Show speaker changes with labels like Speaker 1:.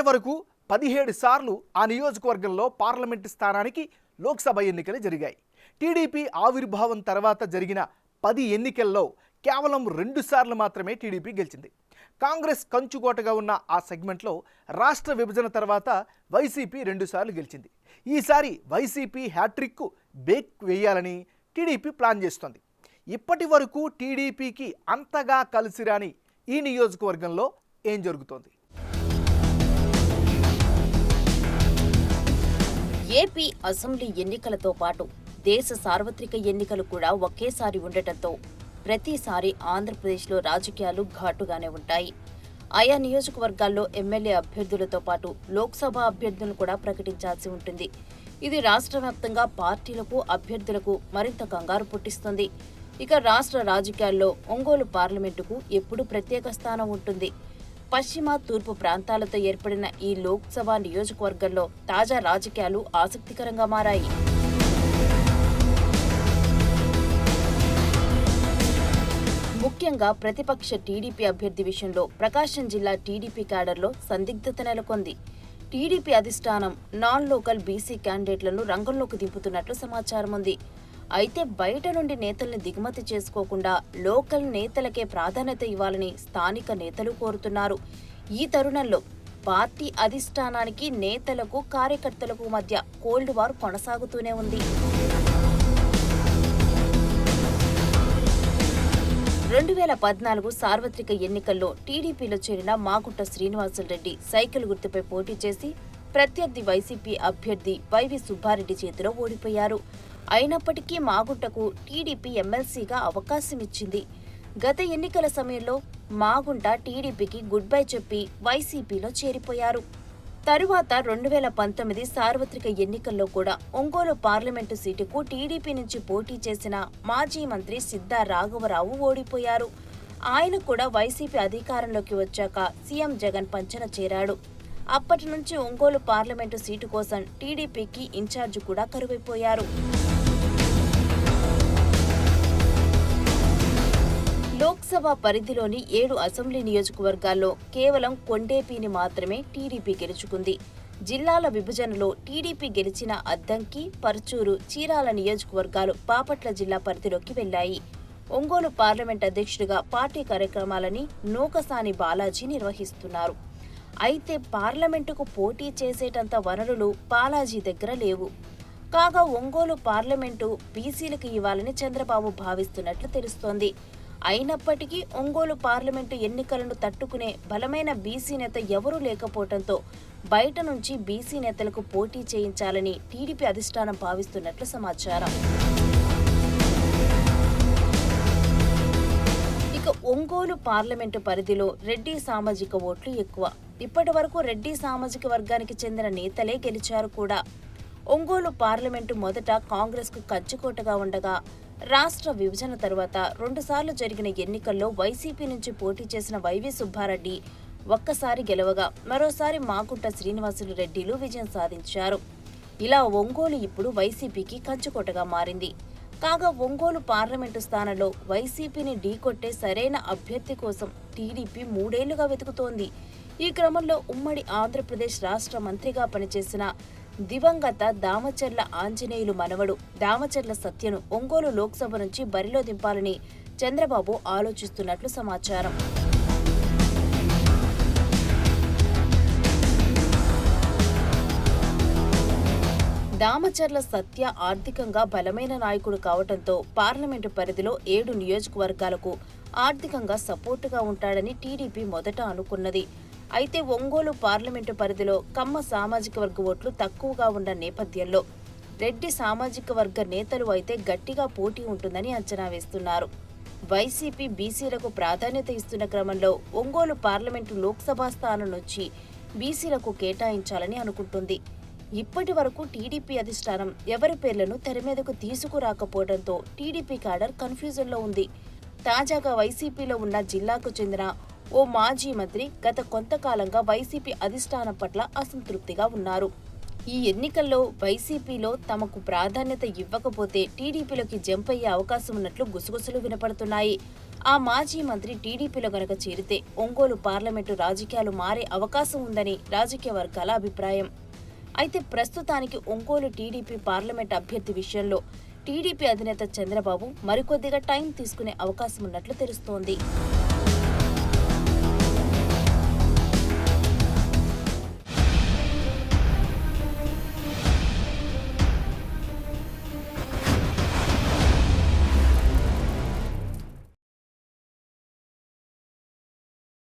Speaker 1: వరకు 17 సార్లు ఆ నియోజకవర్గంలో పార్లమెంటు స్థానానికి లోక్సభ ఎన్నికలు జరిగాయి. టీడీపీ ఆవిర్భావం తర్వాత జరిగిన 10 ఎన్నికల్లో కేవలం 2 సార్లు మాత్రమే టీడీపీ గెలిచింది. కాంగ్రెస్ కంచుకోటగా ఉన్న ఆ సెగ్మెంట్లో రాష్ట్ర విభజన తర్వాత వైసీపీ 2 సార్లు గెలిచింది. ఈసారి వైసీపీ హ్యాట్రిక్కు బేక్ వేయాలని టీడీపీ ప్లాన్ చేస్తోంది. ఇప్పటి వరకు టీడీపీకి అంతగా కలిసిరాని ఈ నియోజకవర్గంలో ఏం జరుగుతోంది?
Speaker 2: ఏపీ అసెంబ్లీ ఎన్నికలతో పాటు దేశ సార్వత్రిక ఎన్నికలు కూడా ఒకేసారి ఉండటంతో ప్రతిసారి ఆంధ్రప్రదేశ్లో రాజకీయాలు ఘాటుగానే ఉంటాయి. ఆయా నియోజకవర్గాల్లో ఎమ్మెల్యే అభ్యర్థులతో పాటు లోక్సభ అభ్యర్థులను కూడా ప్రకటించాల్సి ఉంటుంది. ఇది రాష్ట్ర వ్యాప్తంగా పార్టీలకు అభ్యర్థులకు మరింత కంగారు పుట్టిస్తుంది. ఇక రాష్ట్ర రాజకీయాల్లో ఒంగోలు పార్లమెంటుకు ఎప్పుడూ ప్రత్యేక స్థానం ఉంటుంది. పశ్చిమ తూర్పు ప్రాంతాలతో ఏర్పడిన ఈ లోక్సభ నియోజకవర్గంలో తాజా రాజకీయాలు ఆసక్తికరంగా మారాయి. ముఖ్యంగా ప్రతిపక్ష టీడీపీ అభ్యర్థి విషయంలో ప్రకాశం జిల్లా టీడీపీ క్యాడర్లో సందిగ్ధత నెలకొంది. టీడీపీ అధిష్టానం నాన్ లోకల్ బీసీ క్యాండిడేట్లను రంగంలోకి దింపుతున్నట్లు సమాచారం ఉంది. అయితే బయట నుండి నేతల్ని దిగుమతి చేసుకోకుండా లోకల్ నేతలకే ప్రాధాన్యత ఇవ్వాలని స్థానిక నేతలు కోరుతున్నారు. ఈ తరుణంలో పార్టీ అధిష్టానానికి నేతలకు కార్యకర్తలకు మధ్య కోల్డ్ వార్ కొనసాగుతూనే ఉంది. 2014 సార్వత్రిక ఎన్నికల్లో టీడీపీలో చేరిన మాగుంట శ్రీనివాసులరెడ్డి సైకిల్ గుర్తుపై పోటీ చేసి ప్రత్యర్థి వైసీపీ అభ్యర్థి వైవి సుబ్బారెడ్డి చేతిలో ఓడిపోయారు. అయినప్పటికీ మాగుంటకు టీడీపీ ఎమ్మెల్సీగా అవకాశం ఇచ్చింది. గత ఎన్నికల సమయంలో మాగుంట టీడీపీకి గుడ్ బై చెప్పి వైసీపీలో చేరిపోయారు. తరువాత 2019 సార్వత్రిక ఎన్నికల్లో కూడా ఒంగోలు పార్లమెంటు సీటుకు టీడీపీ నుంచి పోటీ చేసిన మాజీ మంత్రి సిద్ధా రాఘవరావు ఓడిపోయారు. ఆయన కూడా వైసీపీ అధికారంలోకి వచ్చాక సీఎం జగన్ పంచన చేరాడు. అప్పటి నుంచి ఒంగోలు పార్లమెంటు సీటు కోసం టీడీపీకి ఇన్ఛార్జి కూడా కరువైపోయారు. లోక్సభ పరిధిలోని 7 అసెంబ్లీ నియోజకవర్గాల్లో కేవలం కొండేపీని మాత్రమే టీడీపీ గెలుచుకుంది. జిల్లాల విభజనలో టీడీపీ గెలిచిన అద్దంకి, పర్చూరు, చీరాల నియోజకవర్గాలు బాపట్ల జిల్లా పరిధిలోకి వెళ్లాయి. ఒంగోలు పార్లమెంట్ అధ్యక్షుడిగా పార్టీ కార్యక్రమాలని నూకసాని బాలాజీ నిర్వహిస్తున్నారు. అయితే పార్లమెంటుకు పోటీ చేసేటంత వనరులు బాలాజీ దగ్గర లేవు. కాగా ఒంగోలు పార్లమెంటు బీసీలకు ఇవ్వాలని చంద్రబాబు భావిస్తున్నట్లు తెలుస్తోంది. అయినప్పటికీ ఒంగోలు పార్లమెంటు ఎన్నికలను తట్టుకునే బలమైన బీసీ నేత ఎవరూ లేకపోవడంతో బయట నుంచి బీసీ నేతలకు పోటీ చేయించాలని టీడీపీ అధిష్టానం భావిస్తున్నట్లు సమాచారం. ఇక ఒంగోలు పార్లమెంటు పరిధిలో రెడ్డి సామాజిక ఓట్లు ఎక్కువ. ఇప్పటి వరకు రెడ్డి సామాజిక వర్గానికి చెందిన నేతలే గెలిచారు కూడా. ఒంగోలు పార్లమెంటు మొదట కాంగ్రెస్కు కంచుకోటగా ఉండగా రాష్ట్ర విభజన తర్వాత 2 సార్లు జరిగిన ఎన్నికల్లో వైసీపీ నుంచి పోటీ చేసిన వైవి సుబ్బారెడ్డి ఒక్కసారి గెలవగా మరోసారి మాగుంట శ్రీనివాసులు రెడ్డిలు విజయం సాధించారు. ఇలా ఒంగోలు ఇప్పుడు వైసీపీకి కంచుకోటగా మారింది. కాగా ఒంగోలు పార్లమెంటు స్థానంలో వైసీపీని ఢీకొట్టే సరైన అభ్యర్థి కోసం టీడీపీ 3 ఏళ్లుగా వెతుకుతోంది. ఈ క్రమంలో ఉమ్మడి ఆంధ్రప్రదేశ్ రాష్ట్ర మంత్రిగా పనిచేసిన దివంగత దామచర్ల ఆంజనేయులు మనవడు దామచర్ల సత్యను ఒంగోలు లోక్సభ నుంచి బరిలో దింపాలని చంద్రబాబు ఆలోచిస్తున్నట్లు సమాచారం. దామచర్ల సత్య ఆర్థికంగా బలమైన నాయకుడు కావడంతో పార్లమెంటు పరిధిలో 7 నియోజకవర్గాలకు ఆర్థికంగా సపోర్టుగా ఉంటాడని టీడీపీ మొదట అనుకున్నది. అయితే ఒంగోలు పార్లమెంటు పరిధిలో కమ్మ సామాజిక వర్గ ఓట్లు తక్కువగా ఉన్న నేపథ్యంలో రెడ్డి సామాజిక వర్గ నేతలు అయితే గట్టిగా పోటీ ఉంటుందని అంచనా వేస్తున్నారు. వైసీపీ బీసీలకు ప్రాధాన్యత ఇస్తున్న క్రమంలో ఒంగోలు పార్లమెంటు లోక్సభ స్థానం నుంచి బీసీలకు కేటాయించాలని అనుకుంటుంది. ఇప్పటి వరకు టీడీపీ అధిష్టానం ఎవరి పేర్లను తెర మీదకు తీసుకురాకపోవడంతో టీడీపీ క్యాడర్ కన్ఫ్యూజన్లో ఉంది. తాజాగా వైసీపీలో ఉన్న జిల్లాకు చెందిన ఓ మాజీ మంత్రి గత కొంతకాలంగా వైసీపీ అధిష్టానం పట్ల అసంతృప్తిగా ఉన్నారు. ఈ ఎన్నికల్లో వైసీపీలో తమకు ప్రాధాన్యత ఇవ్వకపోతే టీడీపీలోకి జంప్ అయ్యే అవకాశం ఉన్నట్లు గుసగుసలు వినపడుతున్నాయి. ఆ మాజీ మంత్రి టీడీపీలో గనక చేరితే ఒంగోలు పార్లమెంటు రాజకీయాలు మారే అవకాశం ఉందని రాజకీయ వర్గాల అభిప్రాయం. అయితే ప్రస్తుతానికి ఒంగోలు టీడీపీ పార్లమెంట్ అభ్యర్థి విషయంలో టీడీపీ అధినేత చంద్రబాబు మరికొద్దిగా టైం తీసుకునే అవకాశం ఉన్నట్లు తెలుస్తోంది.